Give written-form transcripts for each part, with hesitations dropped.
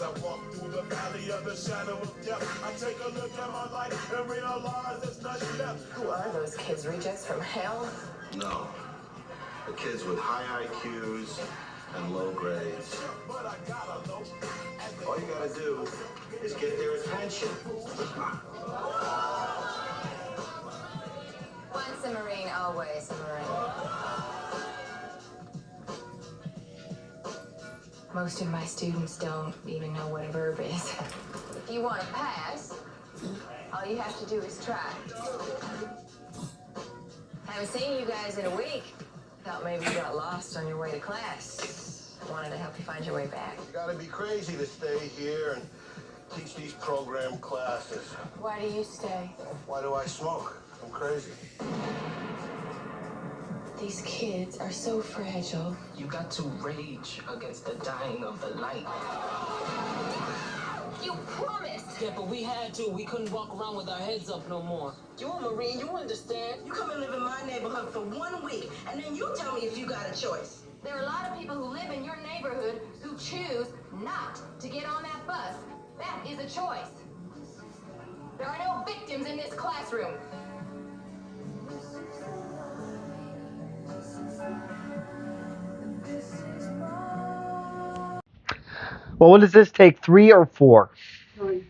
I walk through the valley of the shadow of death, I take a look at my life and realize there's nothing left. Who are those kids? Rejects from hell? No. The kids with high IQs and low grades. All you gotta do is get their attention. Once a Marine, always a Marine. Most of my students don't even know what a verb is. If you want to pass, all you have to do is try. Haven't seen you guys in a week. Thought maybe you got lost on your way to class. Wanted to help you find your way back. You gotta be crazy to stay here and teach these program classes. Why do you stay? Why do I smoke? I'm crazy. These kids are so fragile. You got to rage against the dying of the light. You promised! Yeah, but we had to. We couldn't walk around with our heads up no more. You a Marine, you understand. You come and live in my neighborhood for 1 week, and then you tell me if you got a choice. There are a lot of people who live in your neighborhood who choose not to get on that bus. That is a choice. There are no victims in this classroom. Well, what does this take, 3 or 4? 3.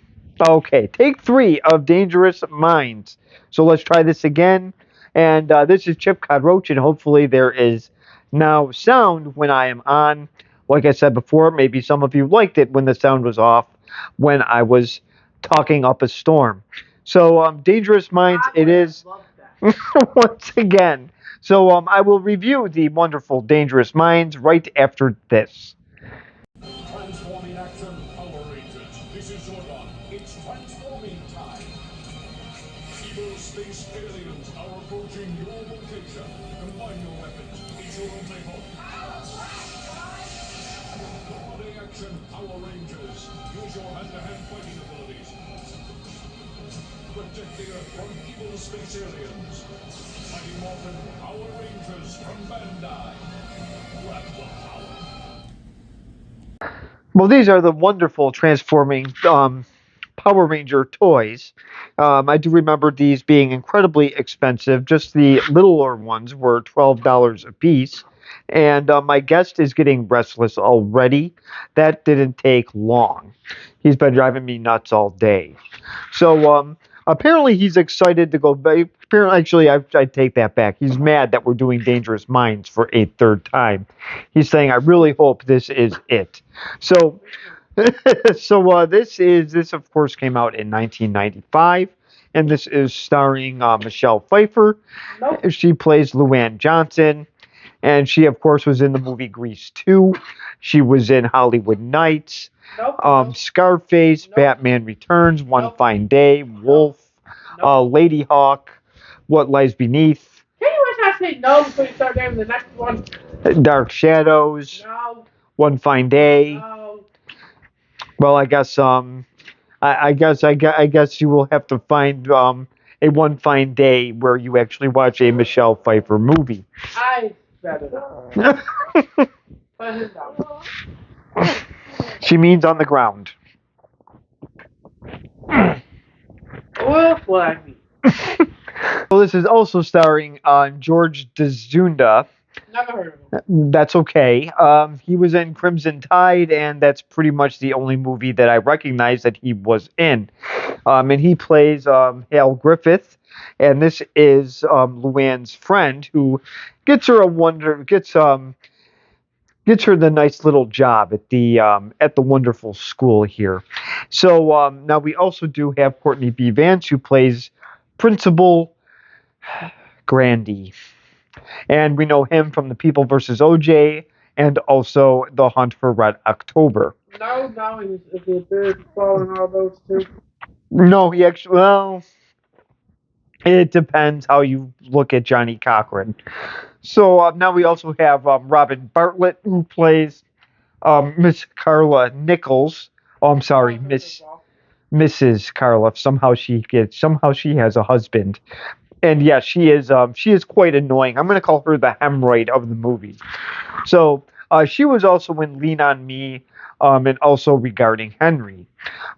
Okay, take 3 of Dangerous Minds. So let's try this again. And this is Chip Codroach, and hopefully there is now sound when I am on. Like I said before, maybe some of you liked it when the sound was off when I was talking up a storm. So, Dangerous Minds, it is once again. So, I will review the wonderful Dangerous Minds right after this. Transforming action, Power Rangers. This is Zordon. It's transforming time. Evil space aliens are approaching your location. Combine your weapons. It's your only hope. Body action, Power Rangers. Use your hand-to-hand fighting abilities. Protect the Earth from evil space aliens. Mighty Morphin Power Rangers from Bandai. Grab the power. Well, these are the wonderful transforming Power Ranger toys. I do remember these being incredibly expensive. Just the littler ones were $12 a piece. And my guest is getting restless already. That didn't take long. He's been driving me nuts all day. So apparently he's excited to go back. Apparently, actually, I take that back. He's mad that we're doing Dangerous Minds for a third time. He's saying, I really hope this is it. So, this of course came out in 1995, and this is starring Michelle Pfeiffer. Nope. She plays Luann Johnson, and she of course was in the movie Grease 2. She was in Hollywood Nights, Nope. Scarface, Nope. Batman Returns, One Nope. Fine Day, Wolf, Nope. Lady Hawk, What Lies Beneath, Can you wish I say no before you start naming the next one? Dark Shadows, No. One Fine Day. No. Well, I guess I guess you will have to find a One Fine Day where you actually watch a Michelle Pfeiffer movie. I better not. Put him down. She means on the ground. Wolf, what I mean. Well, this is also starring George Dzunda. Never heard of him. That's okay. He was in Crimson Tide, and that's pretty much the only movie that I recognize that he was in. And he plays Hal Griffith, and this is Luann's friend who gets her gets her the nice little job at the wonderful school here. So now we also do have Courtney B. Vance, who plays Principal Grandy. And we know him from The People vs. OJ and also The Hunt for Red October. No, is he a beard following all those two? No, he actually, well, it depends how you look at Johnny Cochran. So now we also have Robin Bartlett, who plays Miss Carla Nichols. Oh, I'm sorry, Mrs. Carla. Somehow she has a husband. And yeah, she is quite annoying. I'm going to call her the hemorrhoid of the movie. So she was also in Lean on Me, and also regarding Henry.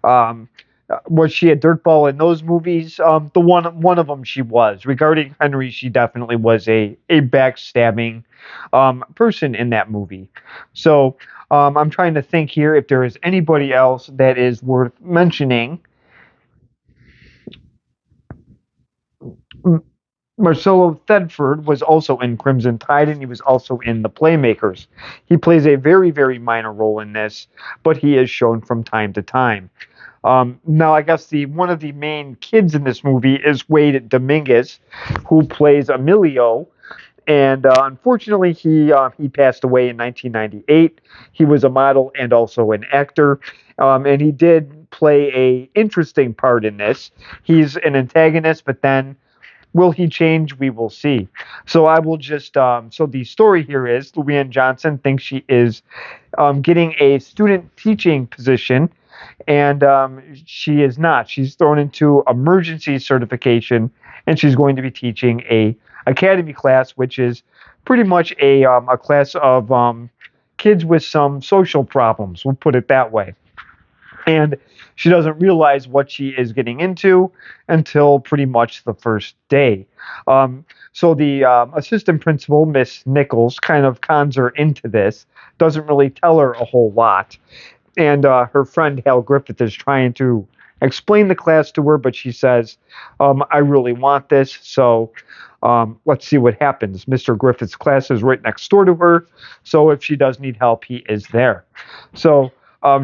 Um, was she a dirtball in those movies? The one of them she was. Regarding Henry, she definitely was a backstabbing person in that movie. So I'm trying to think here if there is anybody else that is worth mentioning. M- Marcelo Thedford was also in Crimson Tide, and he was also in The Playmakers. He plays a very, very minor role in this, but he is shown from time to time. Now, I guess the one of the main kids in this movie is Wade Dominguez, who plays Emilio, and unfortunately, he passed away in 1998. He was a model and also an actor, and he did play a interesting part in this. He's an antagonist, but then will he change? We will see. So I will just so the story here is Luann Johnson thinks she is getting a student teaching position, and she is not. She's thrown into emergency certification, and she's going to be teaching a academy class, which is pretty much a class of kids with some social problems. We'll put it that way. And she doesn't realize what she is getting into until pretty much the first day. So the assistant principal, Miss Nichols, kind of cons her into this, doesn't really tell her a whole lot, and her friend Hal Griffith is trying to explain the class to her, but she says, "I really want this, so let's see what happens." Mr. Griffith's class is right next door to her, so if she does need help, he is there. So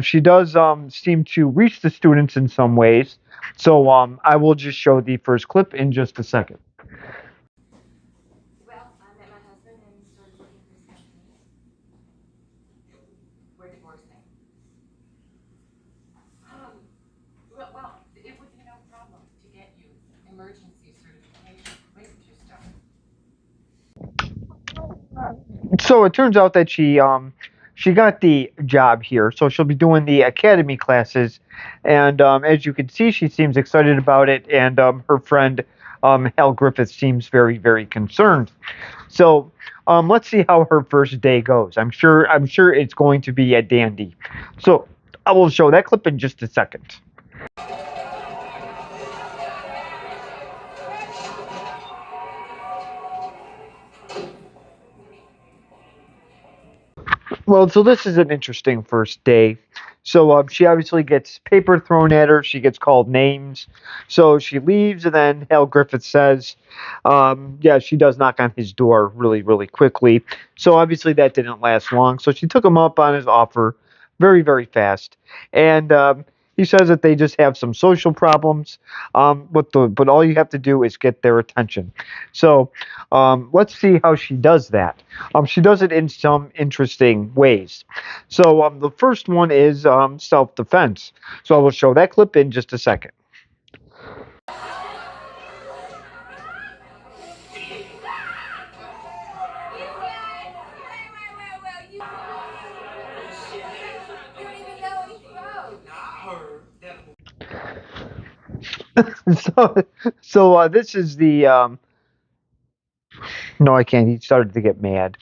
she does seem to reach the students in some ways. So I will just show the first clip in just a second. Well, I met my husband and started looking for his company. We're divorcing. Well, it would be no problem to get you emergency certification. Where did you start? So it turns out that she got the job here, so she'll be doing the academy classes, and as you can see, she seems excited about it, and her friend Hal Griffith seems very, very concerned. So let's see how her first day goes. I'm sure it's going to be a dandy. So I will show that clip in just a second. Well, so this is an interesting first day. So she obviously gets paper thrown at her. She gets called names. So she leaves, and then Hal Griffith says, yeah, she does knock on his door really, really quickly. So obviously that didn't last long. So she took him up on his offer very, very fast. And he says that they just have some social problems. But all you have to do is get their attention. So let's see how she does that. She does it in some interesting ways. So the first one is self-defense. So I will show that clip in just a second. so so this is the no, I can't. He started to get mad.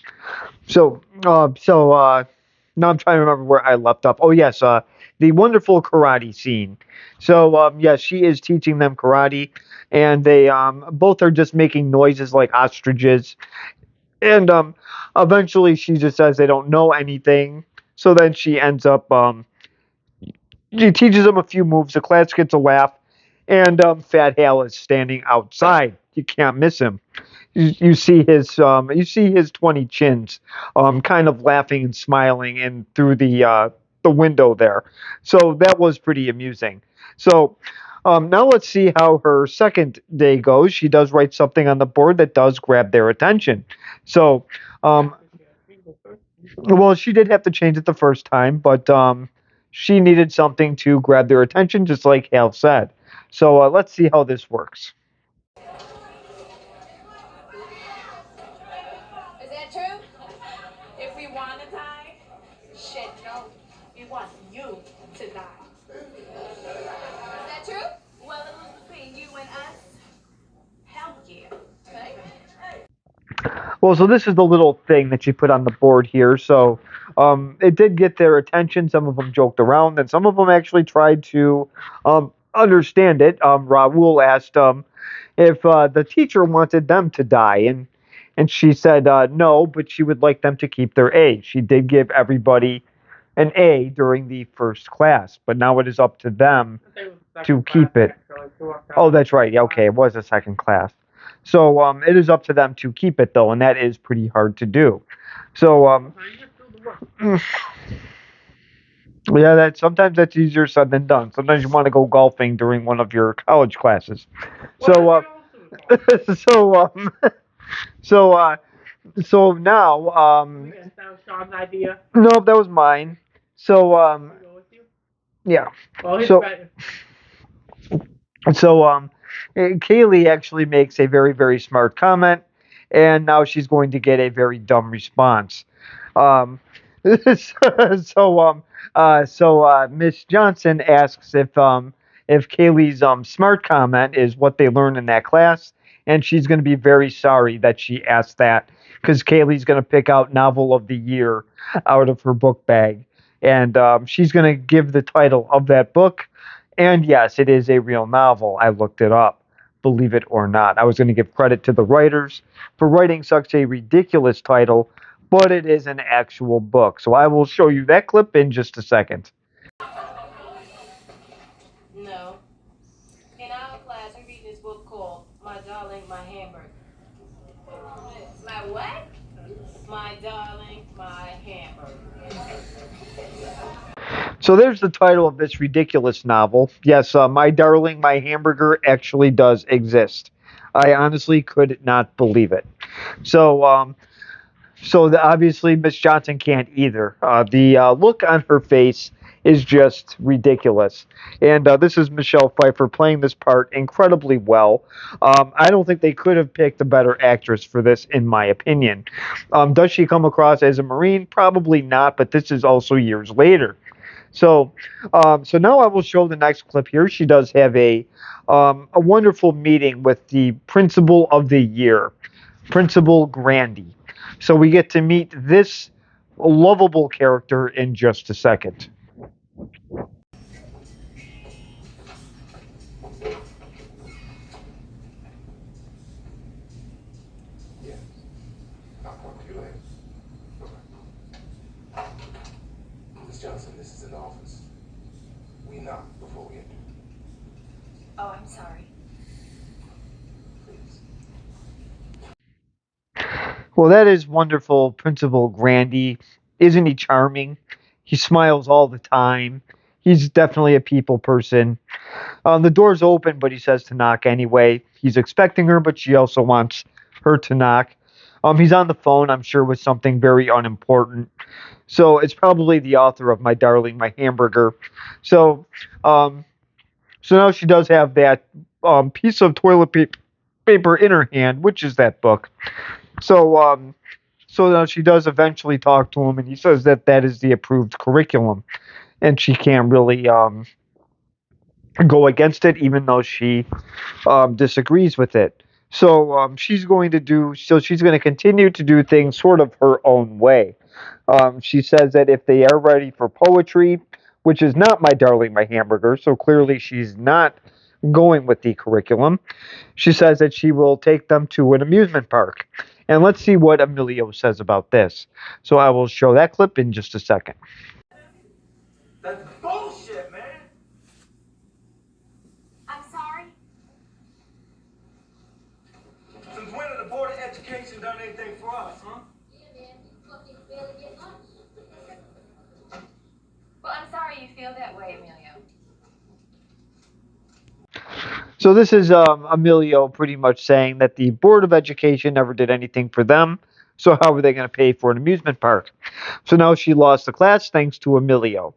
So now I'm trying to remember where I left off. Oh yes, the wonderful karate scene. So yes, she is teaching them karate, and they both are just making noises like ostriches. And eventually, she just says they don't know anything. So then she ends up she teaches them a few moves. The class gets a laugh, and Fat Hal is standing outside. You can't miss him. You see his 20 chins, kind of laughing and smiling in through the window there. So that was pretty amusing. So now let's see how her second day goes. She does write something on the board that does grab their attention. So well, she did have to change it the first time, but she needed something to grab their attention, just like Hal said. So let's see how this works. Is that true? If we want to die? Shit, no. We want you to die. Is that true? Well, it was between you and us. Hell yeah. Okay? Well, so this is the little thing that you put on the board here. So it did get their attention. Some of them joked around, and some of them actually tried to understand it. Raul asked if the teacher wanted them to die, and she said no, but she would like them to keep their A. She did give everybody an A during the first class, but now it is up to them I think it was the to second keep class, it. actually, too. Oh, that's right. Yeah, okay, it was a second class. So it is up to them to keep it though, and that is pretty hard to do. So So you just do the work. yeah, that sometimes that's easier said than done. Sometimes you want to go golfing during one of your college classes. So so so so now That was Sean's idea. no, that was mine. So Go with you. yeah. Well, he's So better. So Kaylee actually makes a very, very smart comment, and now she's going to get a very dumb response. Um, so Miss Johnson asks if Kaylee's smart comment is what they learned in that class, and she's going to be very sorry that she asked that because Kaylee's going to pick out novel of the year out of her book bag, and she's going to give the title of that book. And yes, it is a real novel. I looked it up, believe it or not. I was going to give credit to the writers for writing such a ridiculous title, but it is an actual book. So I will show you that clip in just a second. No. In our class, we read this book called My Darling, My Hamburger. My what? My Darling, My Hamburger. So there's the title of this ridiculous novel. Yes, My Darling, My Hamburger actually does exist. I honestly could not believe it. So, obviously Miss Johnson can't either. The look on her face is just ridiculous. And this is Michelle Pfeiffer playing this part incredibly well. I don't think they could have picked a better actress for this, in my opinion. Does she come across as a Marine? Probably not, but this is also years later. So, so now I will show the next clip here. She does have a wonderful meeting with the principal of the year, Principal Grandy. So we get to meet this lovable character in just a second. Yes. I'll talk to you later. Bye-bye. Miss Johnson, this is an office. We knock before we enter. Oh, I'm sorry. Please. Well, that is wonderful, Principal Grandy. Isn't he charming? He smiles all the time. He's definitely a people person. The door's open, but he says to knock anyway. He's expecting her, but she also wants her to knock. He's on the phone, I'm sure, with something very unimportant. So it's probably the author of My Darling, My Hamburger. So, so now she does have that piece of toilet paper in her hand, which is that book. So, so now she does eventually talk to him, and he says that that is the approved curriculum, and she can't really go against it, even though she disagrees with it. So she's going to continue to do things sort of her own way. She says that if they are ready for poetry, which is not My Darling, My Hamburger, so clearly she's not going with the curriculum, she says that she will take them to an amusement park. And let's see what Emilio says about this. So I will show that clip in just a second. That's bullshit, man. I'm sorry. Since when has the Board of Education done anything for us, huh? Well, I'm sorry you feel that way, Emilio. So this is Emilio pretty much saying that the Board of Education never did anything for them. So how are they going to pay for an amusement park? So now she lost the class thanks to Emilio.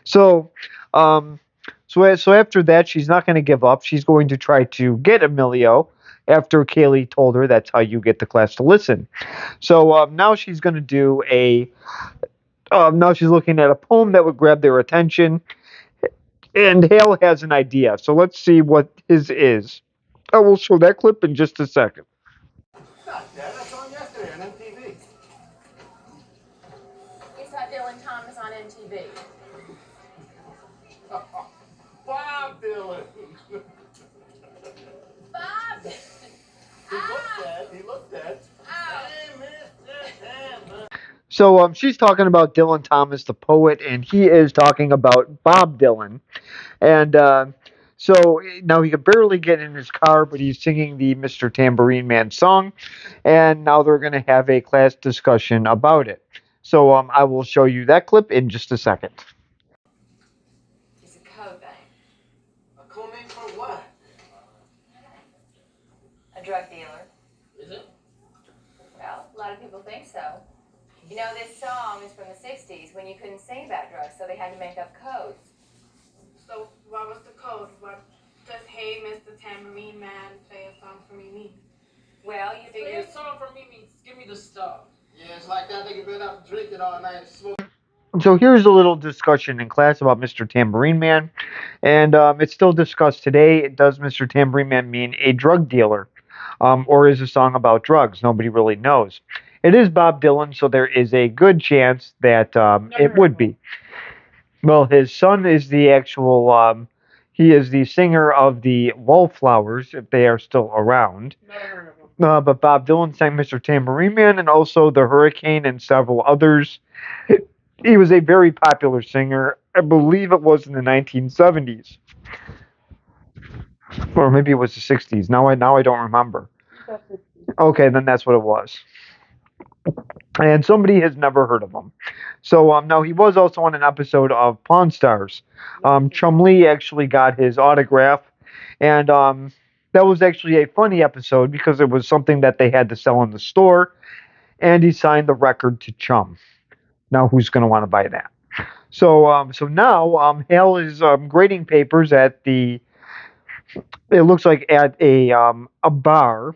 So, so after that, she's not going to give up. She's going to try to get Emilio after Kaylee told her that's how you get the class to listen. So now she's going to do now she's looking at a poem that would grab their attention. And Hale has an idea. So let's see what his is. I will show that clip in just a second. God, Dad, I saw him yesterday, and So she's talking about Dylan Thomas, the poet, and he is talking about Bob Dylan. And so now he could barely get in his car, but he's singing the Mr. Tambourine Man song. And now they're going to have a class discussion about it. So I will show you that clip in just a second. It's a code name. A cool name for what? A drug dealer. Is it? Well, a lot of people think so. You know, this song is from the 60s when you couldn't sing about drugs, so they had to make up codes. So what was the code? What does Hey Mr. Tambourine Man play a song for me mean? Well, you Play figure... a song for me means give me the stuff. Yeah, it's like that nigga been out drinking all night and smoking. So here's a little discussion in class about Mr. Tambourine Man, and it's still discussed today. Does Mr. Tambourine Man mean a drug dealer, or is a song about drugs? Nobody really knows. It is Bob Dylan, so there is a good chance that it would be. Well, his son is the actual. He is the singer of the Wallflowers, if they are still around. Never heard of him. But Bob Dylan sang Mr. Tambourine Man and also The Hurricane and several others. He was a very popular singer. I believe it was in the 1970s. Or maybe it was the 60s. Now I don't remember. Okay, then that's what it was. And somebody has never heard of him. So now he was also on an episode of Pawn Stars. Chum Lee actually got his autograph, and that was actually a funny episode because it was something that they had to sell in the store, and he signed the record to Chum. Now who's going to want to buy that? So now Hale is grading papers at the. It looks like at a bar,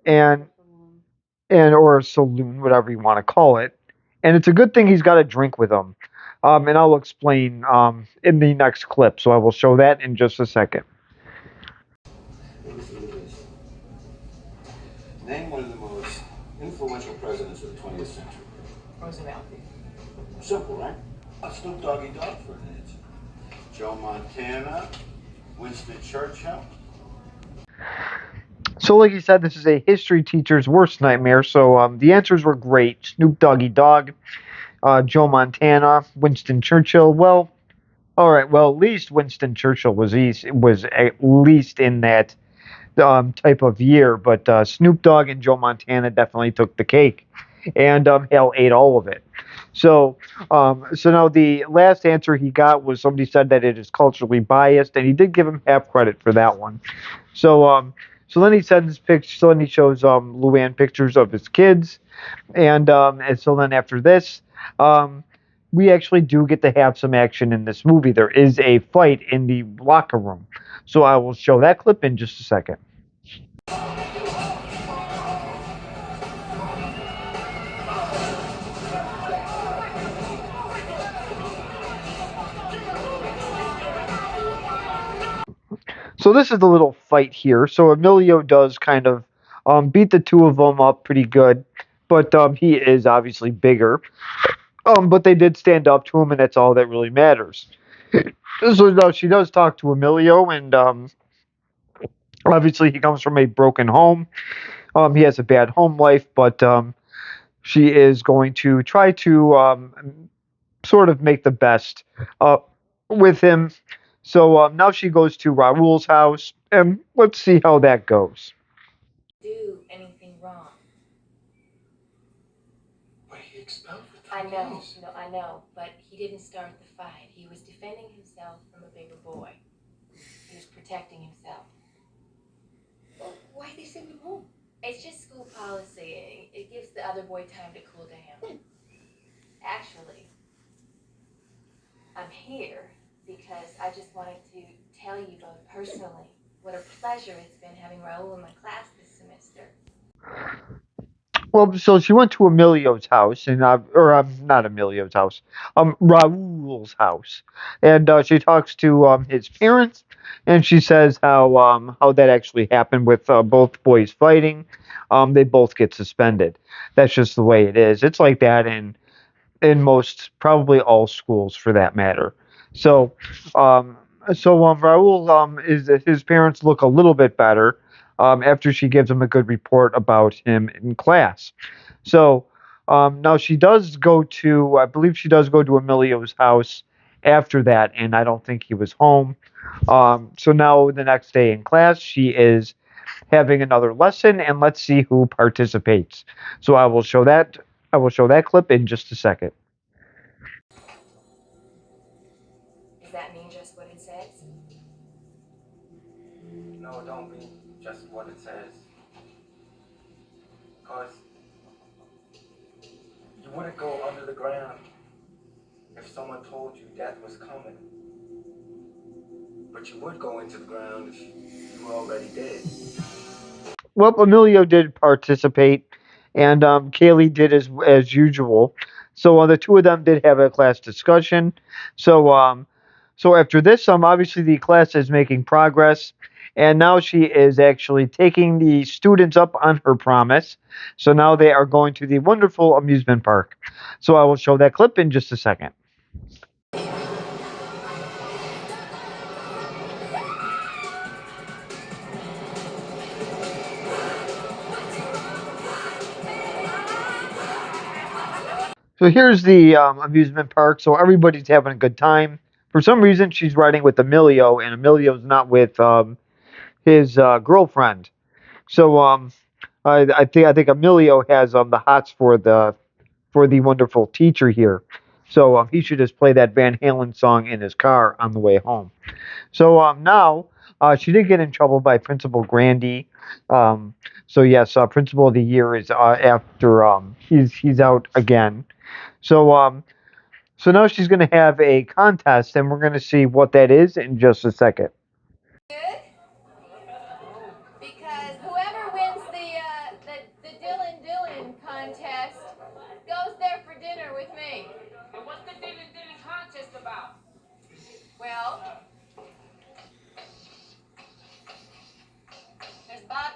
and or a saloon, whatever you want to call it. And it's a good thing he's got a drink with him. And I'll explain in the next clip. So I will show that in just a second. Name one of the most influential presidents of the 20th century. Roosevelt. Simple, right? Snoop Doggy Dogg for an answer. Joe Montana, Winston Churchill. So, like you said, this is a history teacher's worst nightmare. So the answers were great. Snoop Doggy Dogg, Joe Montana, Winston Churchill. Well, all right. Well, at least Winston Churchill was at least in that type of year. But Snoop Dogg and Joe Montana definitely took the cake, and Hale ate all of it. So now the last answer he got was somebody said that it is culturally biased, and he did give him half credit for that one. So then he sends pictures. So then he shows Luann pictures of his kids, and so then after this, we actually do get to have some action in this movie. There is a fight in the locker room, so I will show that clip in just a second. So this is the little fight here. So Emilio does kind of beat the two of them up pretty good, but he is obviously bigger. But they did stand up to him, and that's all that really matters. So now she does talk to Emilio, and obviously he comes from a broken home. He has a bad home life, but she is going to try to sort of make the best with him. So now she goes to Raul's house, and let's see how that goes. Do anything wrong. But he expelled for I 3 know, days. no, I know, but he didn't start the fight. He was defending himself from a bigger boy. He was protecting himself. Well, why they send him home? It's just school policy. It gives the other boy time to cool down. Actually, I'm here because I just wanted to tell you both personally what a pleasure it's been having Raul in my class this semester. Well, so she went to Emilio's house, and not Emilio's house, Raul's house, and she talks to his parents, and she says how that actually happened with both boys fighting. They both get suspended. That's just the way it is. It's like that in most, probably all schools for that matter. So Raul is his parents look a little bit better after she gives him a good report about him in class. So Now she does go to, I believe she does go to Emilio's house after that, and I don't think he was home. So now the next day in class, she is having another lesson, and let's see who participates. So I will show that. I will show that clip in just a second. Does that mean just what it says? No, it don't mean just what it says. Cause you wouldn't go under the ground if someone told you death was coming. But you would go into the ground if you already did. Well, Emilio did participate, and Kaylee did as usual. So the two of them did have a class discussion. So after this, obviously the class is making progress, and now she is actually taking the students up on her promise. So now they are going to the wonderful amusement park. So I will show that clip in just a second. So here's the amusement park. So everybody's having a good time. For some reason, she's riding with Emilio, and Emilio's not with his girlfriend. So I think Emilio has the hots for the wonderful teacher here. So he should just play that Van Halen song in his car on the way home. So now she did get in trouble by Principal Grandy. So yes, Principal of the Year is after he's out again. So so now she's going to have a contest, and we're going to see what that is in just a second. Good. Because whoever wins the Dylan contest goes there for dinner with me. And what's the Dylan contest about? Well, there's Bob.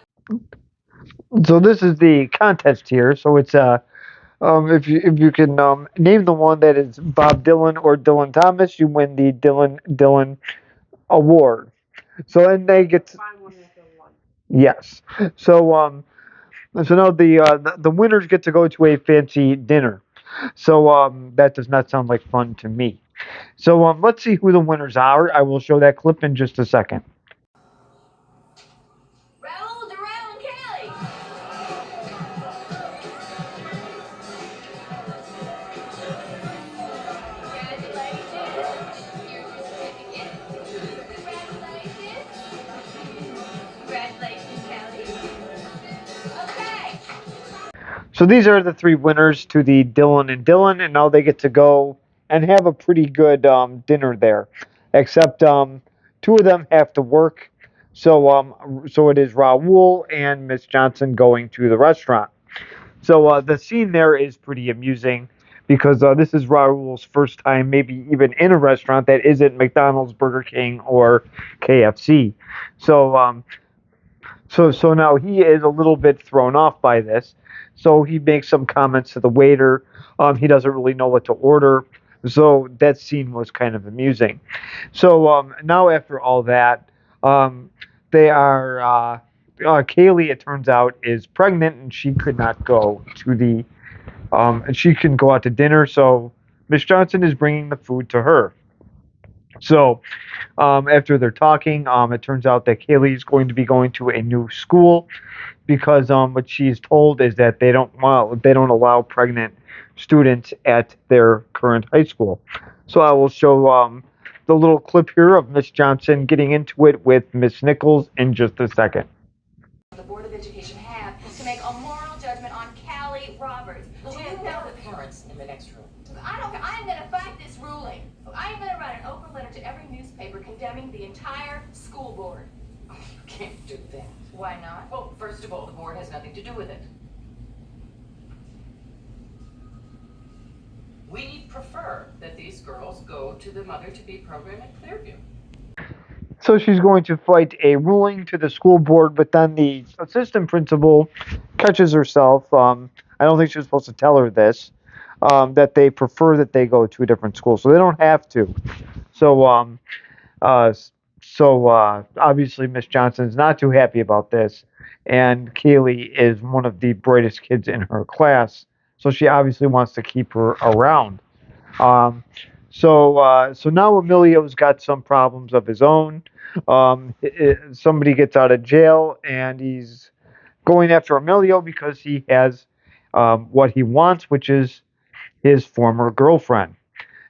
So this is the contest here. So it's if you can name the one that is Bob Dylan or Dylan Thomas, you win the Dylan award. So then they get yes. So now the winners get to go to a fancy dinner. So that does not sound like fun to me. So let's see who the winners are. I will show that clip in just a second. Raoul, Darrell, and Kelly. Congratulations. Here's your certificate. Congratulations. Congratulations, Kelly. Okay. So these are the three winners to the Dylan and Dylan, and now they get to go and have a pretty good dinner there. Except two of them have to work. So it is Raul and Miss Johnson going to the restaurant. So the scene there is pretty amusing because this is Raul's first time, maybe even in a restaurant that isn't McDonald's, Burger King, or KFC. So now he is a little bit thrown off by this. So he makes some comments to the waiter. He doesn't really know what to order. So that scene was kind of amusing. So now after all that, they are Kaylee. It turns out is pregnant, and she could not go to the and she couldn't go out to dinner. So Miss Johnson is bringing the food to her. So after they're talking, it turns out that Kaylee is going to be going to a new school because what she's told is that they don't allow pregnant students at their current high school. So I will show the little clip here of Miss Johnson getting into it with Miss Nichols in just a second. The Board of Education have to make a moral judgment on Callie Roberts. Will you know the parents in the next room? I'm going to fight this ruling. I am going to write an open letter to every newspaper condemning the entire school board. Oh, you can't do that. Why not? Well, first of all, the board has nothing to do with it. We prefer that these girls go to the mother-to-be program at Clearview. So she's going to fight a ruling to the school board, but then the assistant principal catches herself. I don't think she was supposed to tell her this, that they prefer that they go to a different school, so they don't have to. So obviously Miss Johnson's not too happy about this, and Kaylee is one of the brightest kids in her class, so she obviously wants to keep her around. So now Emilio's got some problems of his own. Somebody gets out of jail, and he's going after Emilio because he has what he wants, which is his former girlfriend.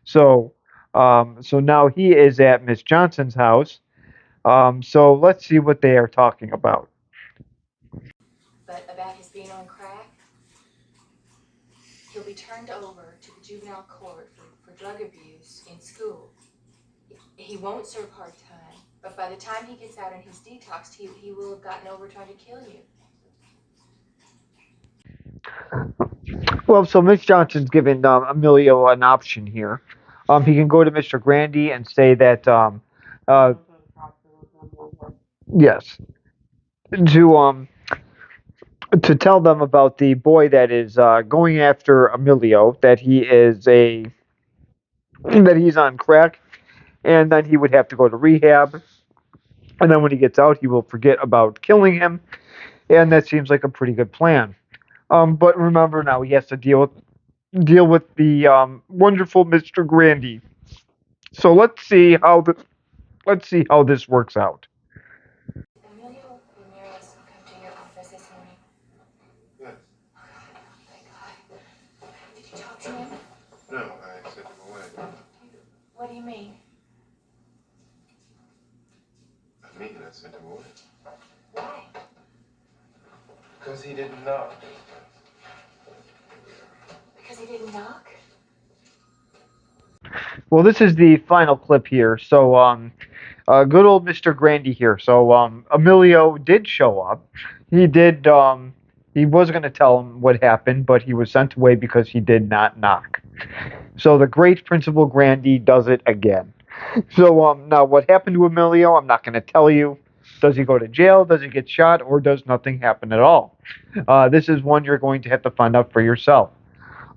So so now he is at Miss Johnson's house. So let's see what they are talking about. But about his being on crack, he'll be turned over to the juvenile court for drug abuse in school. He won't serve hard time, but by the time he gets out and he's detoxed, he will have gotten over trying to kill you. Well, so Miss Johnson's giving Emilio an option here. He can go to Mr. Grandy and say that yes, to to tell them about the boy that is going after Emilio, that he's on crack, and then he would have to go to rehab, and then when he gets out, he will forget about killing him, and that seems like a pretty good plan. But remember now, he has to deal with the wonderful Mr. Grandy. So let's see how this works out. Emilio Ramirez come to your office this morning. Yes. Thank God. Did you talk to him? No, I sent him away. What do you mean? I sent him away. Why? Because he didn't knock. Because he didn't knock? Well, this is the final clip here. So, good old Mr. Grandy here. So, Emilio did show up. He did. He was going to tell him what happened, but he was sent away because he did not knock. So, the great Principal Grandy does it again. So, now what happened to Emilio? I'm not going to tell you. Does he go to jail? Does he get shot? Or does nothing happen at all? This is one you're going to have to find out for yourself.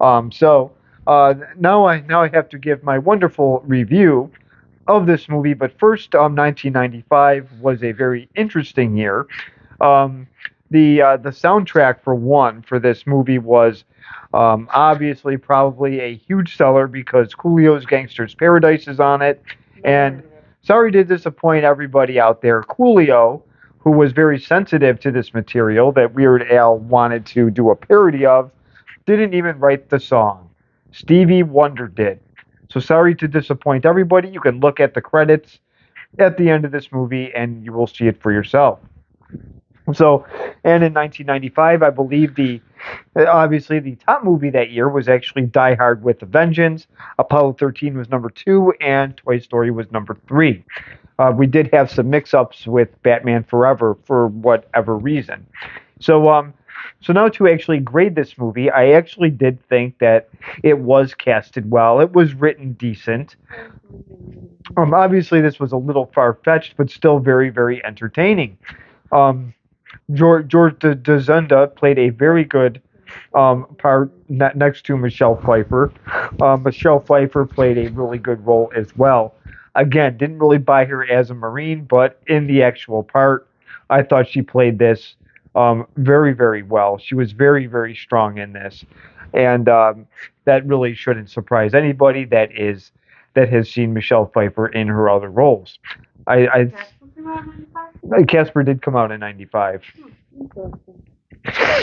Now I have to give my wonderful review of this movie. But first, 1995 was a very interesting year. The soundtrack for this movie was obviously probably a huge seller because Coolio's Gangster's Paradise is on it. And sorry to disappoint everybody out there, Coolio, who was very sensitive to this material that Weird Al wanted to do a parody of, didn't even write the song. Stevie Wonder did. So sorry to disappoint everybody. You can look at the credits at the end of this movie and you will see it for yourself. So, and in 1995, I believe obviously the top movie that year was actually Die Hard with a Vengeance. Apollo 13 was number 2 and Toy Story was number 3. We did have some mix-ups with Batman Forever for whatever reason. So now to actually grade this movie, I actually did think that it was casted well. It was written decent. Obviously, this was a little far-fetched, but still very, very entertaining. George DeZunda played a very good part next to Michelle Pfeiffer. Michelle Pfeiffer played a really good role as well. Again, didn't really buy her as a Marine, but in the actual part, I thought she played this very, very well. She was very, very strong in this, and that really shouldn't surprise anybody that has seen Michelle Pfeiffer in her other roles. Casper did come out in '95,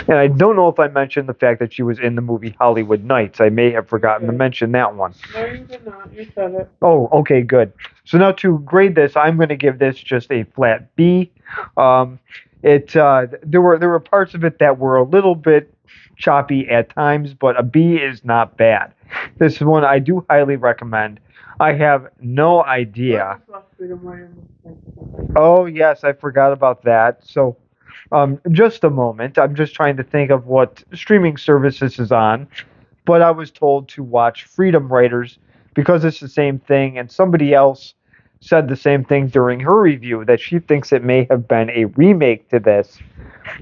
and I don't know if I mentioned the fact that she was in the movie Hollywood Nights. I may have forgotten to mention that one. No, you did not. You said it. Oh, okay, good. So now to grade this, I'm going to give this just a flat B. There were parts of it that were a little bit choppy at times, but a B is not bad. This is one I do highly recommend. I have no idea. Oh yes, I forgot about that. So, just a moment. I'm just trying to think of what streaming service this is on. But I was told to watch Freedom Writers because it's the same thing, and somebody else said the same thing during her review, that she thinks it may have been a remake to this,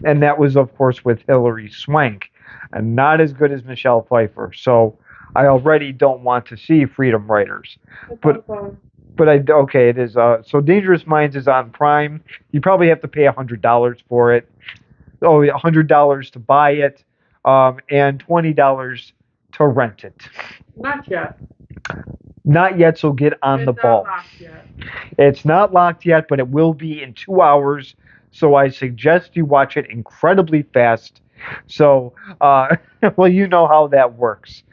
and that was of course with Hilary Swank, and not as good as Michelle Pfeiffer. So I already don't want to see Freedom Writers. It is. So Dangerous Minds is on Prime. You probably have to pay $100 for it. $100 to buy it. and $20 to rent it. Not yet. Not yet, so get on the It's ball. not locked yet. It's not locked yet, but it will be in 2 hours. So I suggest you watch it incredibly fast. So, well, you know how that works.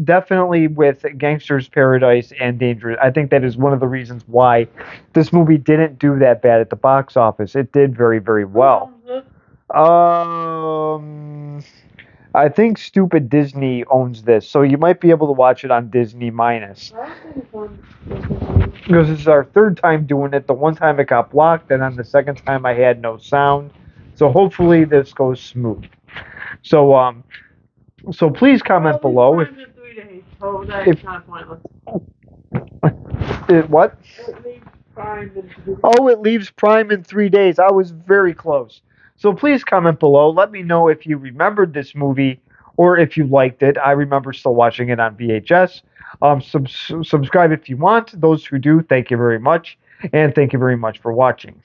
Definitely with Gangster's Paradise and Dangerous, I think that is one of the reasons why this movie didn't do that bad at the box office. It did very, very well. I think Stupid Disney owns this, so you might be able to watch it on Disney Minus. Because this is our third time doing it. The one time it got blocked, and on the second time I had no sound. So hopefully this goes smooth. So please comment below if 3 days. Oh, that's kind of pointless. what? It leaves Prime in 3 days. Oh, it leaves Prime in 3 days. I was very close. So please comment below. Let me know if you remembered this movie or if you liked it. I remember still watching it on VHS. Subscribe if you want. Those who do, thank you very much. And thank you very much for watching.